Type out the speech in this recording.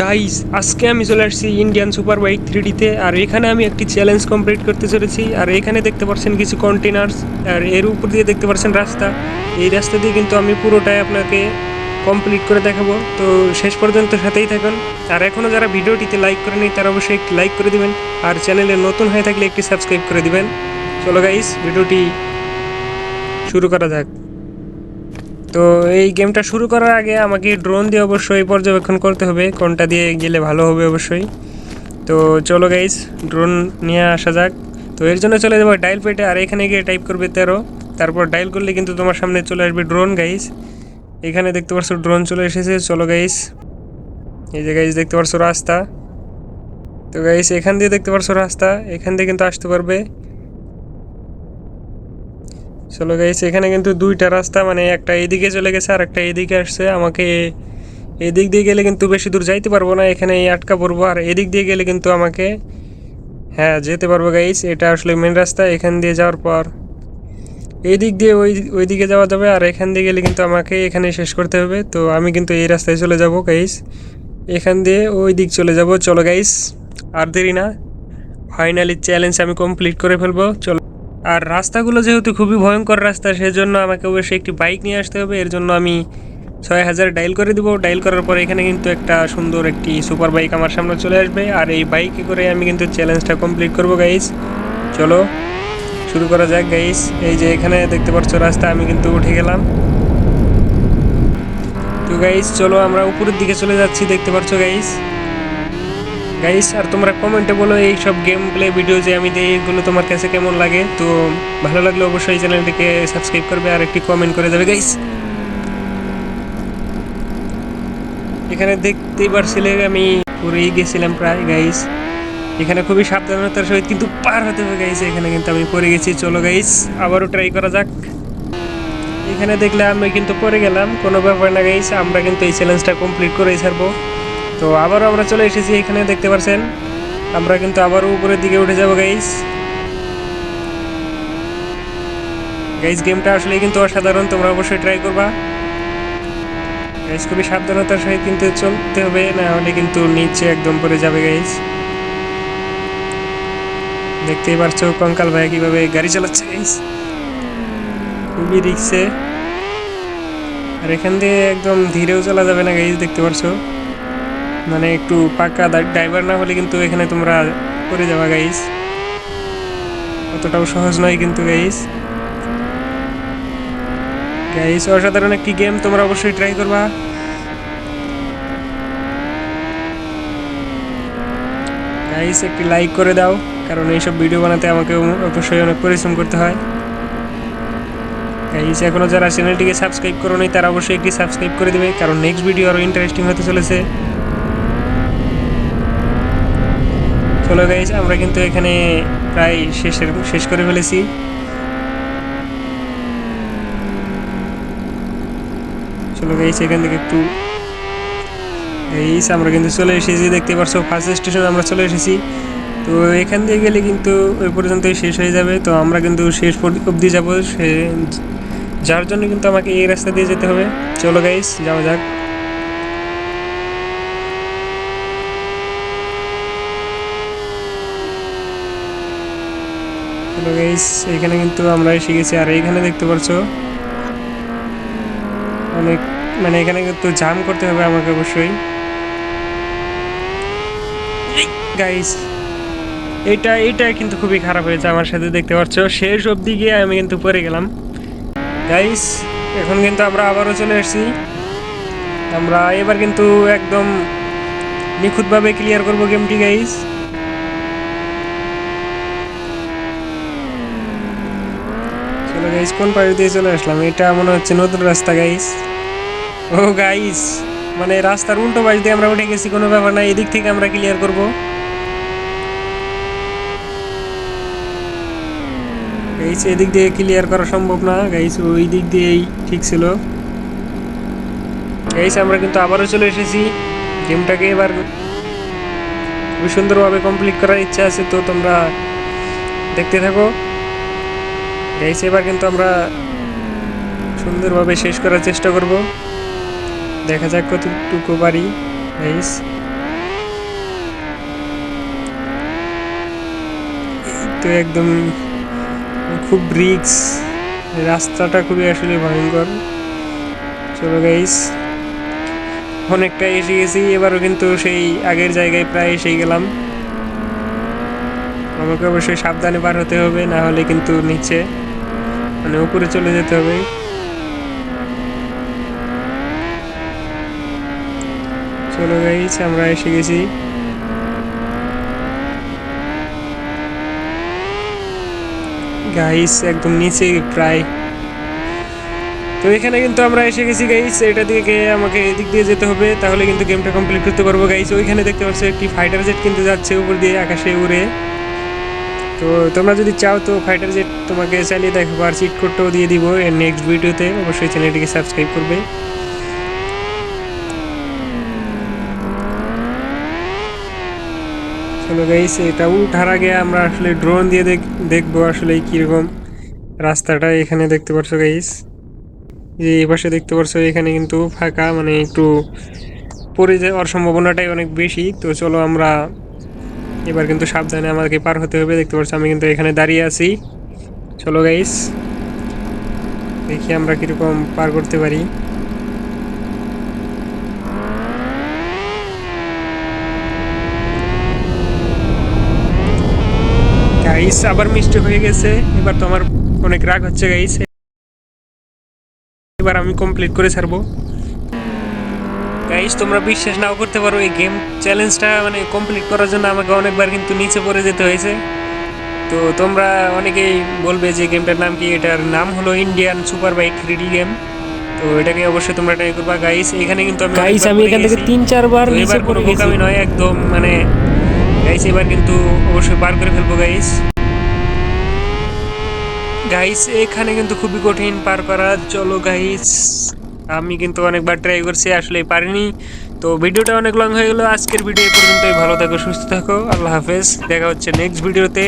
Guys আজকে আমি চলে আসছি ইন্ডিয়ান সুপার বাইক 3D-তে। আর এখানে আমি একটি চ্যালেঞ্জ কমপ্লিট করতে চলেছি। আর এখানে দেখতে পাচ্ছেন কিছু কন্টেনার্স, আর এর উপর দিয়ে দেখতে পাচ্ছেন রাস্তা। এই রাস্তা দিয়ে কিন্তু আমি পুরোটাই আপনাকে কমপ্লিট করে দেখাবো, তো শেষ পর্যন্ত সাথেই থাকুন। আর এখনও যারা ভিডিওটিতে লাইক করেনি তারা অবশ্যই একটি লাইক করে দিবেন, আর চ্যানেলে নতুন হয়ে থাকলে একটি সাবস্ক্রাইব করে দিবেন। চলো গাইস, ভিডিওটি শুরু করা যাক। তো এই গেমটা শুরু করার আগে আমাকে ড্রোন দিয়ে অবশ্যই পর্যবেক্ষণ করতে হবে কোনটা দিয়ে গেলে ভালো হবে অবশ্যই। তো চলো গাইস, ড্রোন নিয়ে আসা যাক। তো এর জন্য চলে যাবো ডায়াল পেটে, আর এখানে গিয়ে টাইপ করবে 13। তারপর ডায়াল করলে কিন্তু তোমার সামনে চলে আসবে ড্রোন গাইস। এখানে দেখতে পাচ্ছ ড্রোন চলে এসেছে। চলো গাইস, এই যে গাইস দেখতে পাচ্ছ রাস্তা। তো গাইস এখান দিয়ে দেখতে পাচ্ছ রাস্তা, এখান দিয়ে কিন্তু আসতে পারবে। চলো গাইস, এখানে কিন্তু দুইটা রাস্তা, মানে একটা এদিকে চলে গেছে আর একটা এদিকে আসছে। আমাকে এদিক দিয়ে গেলে কিন্তু বেশি দূর যাইতে পারবো না, এখানে আটকা পড়বো। আর এদিক দিয়ে গেলে কিন্তু আমাকে যেতে পারবো গাইস। এটা আসলে মেন রাস্তা। এখান দিয়ে যাওয়ার পর এই দিক দিয়ে ওই দিকে যাওয়া যাবে, আর এখান দিয়ে গেলে কিন্তু আমাকে এখানে শেষ করতে হবে। তো আমি কিন্তু এই রাস্তায় চলে যাব গাইস, এখান দিয়ে ওই দিক চলে যাব। চলো গাইস, আর দেরি না, ফাইনালি চ্যালেঞ্জ আমি কমপ্লিট করে ফেলবো। চলো। আর রাস্তাগুলো যেহেতু খুবই ভয়ঙ্কর রাস্তা, সেজন্য আমাকে অবশ্যই একটি বাইক নিয়ে আসতে হবে। এর জন্য আমি 6000 ডায়াল করে দিব। ডায়াল করার পর এখানে কিন্তু একটা সুন্দর একটি সুপার বাইক আমার সামনে চলে আসবে, আর এই বাইকে করে আমি কিন্তু চ্যালেঞ্জটা কমপ্লিট করব গাইস। চলো শুরু করা যাক গাইস। এই যে এখানে দেখতে পাচ্ছ রাস্তা, আমি কিন্তু উঠে গেলাম। তো গাইস চলো আমরা উপরের দিকে চলে যাচ্ছি, দেখতে পাচ্ছ গাইস। আর তোমরা কমেন্টে বলো এই সব গেম প্লে ভিডিও যে আমি দিই এগুলো তোমার কাছে কেমন লাগে। তো ভালো লাগলে অবশ্যই চ্যানেলটিকে সাবস্ক্রাইব করবে আর একটি কমেন্ট করে দেবে গাইস। এখানে দেখতেই পারছিলে আমি পড়েই গেছিলাম প্রায় গাইস। এখানে খুবই সাবধানতার সহিত কিন্তু পার হতে হবে গাইস। এখানে কিন্তু আমি পড়ে গেছি। চলো গাইস, আবারও ট্রাই করা যাক। এখানে দেখলে আমি কিন্তু পড়ে গেলাম, কোনো ব্যাপার না গাইস, আমরা কিন্তু এই চ্যালেঞ্জটা কমপ্লিট করেই ছাড়বো। তো আবারও আমরা চলে এসেছি, এখানে দেখতে পাচ্ছেন আমরা কিন্তু আবারও উপরের দিকে উঠে যাবো গাইস। গেমটা আসলে কিন্তু অসাধারণ, তোমরা অবশ্যই ট্রাই করবা গাইস। খুবই সাবধানতার সহিত কিন্তু চলতে হবে, না হলে কিন্তু নিচে একদম পড়ে যাবে গাইস। দেখতেই পারছো কঙ্কাল ভাই কিভাবে গাড়ি চালাচ্ছে গাইস, খুবই রিক্সে। আর এখান দিয়ে একদম ধীরেও চলা যাবে না গাইস, দেখতে পারছো, মানে একটু পাকা ড্রাইভার না হলে কিন্তু এখানে তোমরা পড়ে যাবা গাইস। অতটাও সহজ নয় কিন্তু গাইস। অসাধারণ একটি গেম, তোমরা অবশ্যই ট্রাই করবা গাইস। একটি লাইক করে দাও, কারণ এইসব ভিডিও বানাতে আমাকে অবশ্যই অনেক পরিশ্রম করতে হয় গাইস। এখনও যারা চ্যানেলটিকে সাবস্ক্রাইব করো নি তারা অবশ্যই একটি সাবস্ক্রাইব করে দেবে, কারণ নেক্সট ভিডিও আরও ইন্টারেস্টিং হতে চলেছে। চলো গাইস, আমরা কিন্তু এখানে প্রায় শেষ করে ফেলেছি। চলো গাইস, এখান থেকে একটু আমরা কিন্তু চলে এসেছি, দেখতে পাচ্ছ ফার্স্ট স্টেশন আমরা চলে এসেছি। তো এখান দিয়ে গেলে কিন্তু ওই পর্যন্তই শেষ হয়ে যাবে। তো আমরা কিন্তু শেষ অবধি যাবো, যার জন্য কিন্তু আমাকে এই রাস্তা দিয়ে যেতে হবে। চলো গাইস, যাওয়া যাক। চলো গাইস, এখানে কিন্তু আমরা এসে গেছি। আর এইখানে দেখতে পাচ্ছ অনেক, মানে এখানে কিন্তু জাম করতে হবে আমাকে অবশ্যই গাইস। এইটা কিন্তু খুবই খারাপ হয়েছে আমার সাথে, দেখতে পাচ্ছ শেষ অবধি গিয়ে আমি কিন্তু পড়ে গেলাম গাইস। এখন কিন্তু আমরা আবারও চলে এসেছি, আমরা এবার কিন্তু একদম নিখুঁতভাবে ক্লিয়ার করবো গেমটি গাইস। চলো গাইস, কোন পাড়ি দিয়ে চলে আসলাম, এটা মনে হচ্ছে নতুন রাস্তা গাইস। ও গাইস, মানে রাস্তার উল্টো পাশ দিয়ে আমরা উঠে গেছি, কোনো ব্যাপার না, এদিক থেকে আমরা ক্লিয়ার করবো গাইস। এদিক দিয়ে ক্লিয়ার করা সম্ভব না গাইস, ওই দিক দিয়েই ঠিক ছিল গাইস। আমরা কিন্তু আবারও চলে এসেছি, গেমটাকে এবার খুবই সুন্দরভাবে কমপ্লিট করার ইচ্ছা আছে। তো তোমরা দেখতে থাকো গাইস। এবার কিন্তু আমরা সুন্দরভাবে শেষ করার চেষ্টা করব, দেখা যাক কতটুকু পারি গাইস। তো একদম খুব রিক্স, রাস্তাটা খুবই আসলে ভয়ঙ্কর। চলো গাইস, অনেকটা এসে গেছি, এবারও কিন্তু সেই আগের জায়গায় প্রায় এসে গেলাম। আমাকে অবশ্যই সাবধানে পার হতে হবে, না হলে কিন্তু নিচে মানে উপরে চলে যেতে হবে। চলো গাইস, আমরা এসে গেছি। গাইস একদম নিচে প্রায়। তো এখানে কিন্তু আমরা এসে গেছি গাইস, এটা দিকে আমাকে এদিক দিয়ে যেতে হবে, তাহলে কিন্তু গেমটা কমপ্লিট করতে পারবো গাইস। ওইখানে দেখতে পাচ্ছ একটি ফাইটার জেট কিন্তু যাচ্ছে উপর দিয়ে আকাশে উড়ে। তো তোমরা যদি চাও তো ফাইটার জেট তোমাকে চালিয়ে দেখো, আর চিট কোডটাও দিয়ে দিব এর নেক্সট ভিডিওতে। অবশ্যই চ্যানেলটিকে সাবস্ক্রাইব করবে। চলো গাইস, এটা উঠার আগে আমরা আসলে ড্রোন দিয়ে দেখবো আসলে কিরকম রাস্তাটা। এখানে দেখতে পাচ্ছ গাইস, যে এই পাশে দেখতে পাচ্ছ এখানে কিন্তু ফাঁকা, মানে একটু পড়ে যাওয়ার সম্ভাবনাটাই অনেক বেশি। তো চলো আমরা এবার কিন্তু সাবধানে আমাদেরকে পার হতে হবে। দেখতে পাচ্ছ আমি কিন্তু এখানে দাঁড়িয়ে আছি। চলো গাইস, দেখি আমরা কিরকম পার করতে পারি। গাইস আবার মিস্টেক হয়ে গেছে, এবার তো আমার অনেক রাগ হচ্ছে গাইস। এবার আমি কমপ্লিট করে ছাড়বো গাইস। তোমরা বিশ্বাস নাও করতে পারো, এই গেম চ্যালেঞ্জটা মানে কমপ্লিট করার জন্য আমাকে অনেকবার কিন্তু নিচে পড়ে যেতে হয়েছে। তো তোমরা অনেকেই বলবে যে গেমটার নাম কি, এটার নাম হলো Indian super bike 3D game. তো এটাকে অবশ্যই তোমরা ট্রাই করবা গাইস। এখানে কিন্তু আমি গাইস আমি এখান থেকে 3-4 বার নিচে পড়ে গেছি, আমি নয় একদম মানে গাইস। এবার কিন্তু অবশ্যই পার করে ফেলবো গাইস। গাইস এখানে কিন্তু খুবই কঠিন পার করা। চলো গাইস, আমি কিন্তু অনেকবার ট্রাই করছি, আসলে পারিনি। তো ভিডিওটা অনেক লং হয়ে গেল। আজকের ভিডিও এই পর্যন্তই। ভালো থাকো, সুস্থ থাকো, আল্লাহ হাফেজ। দেখা হচ্ছে নেক্সট ভিডিওতে।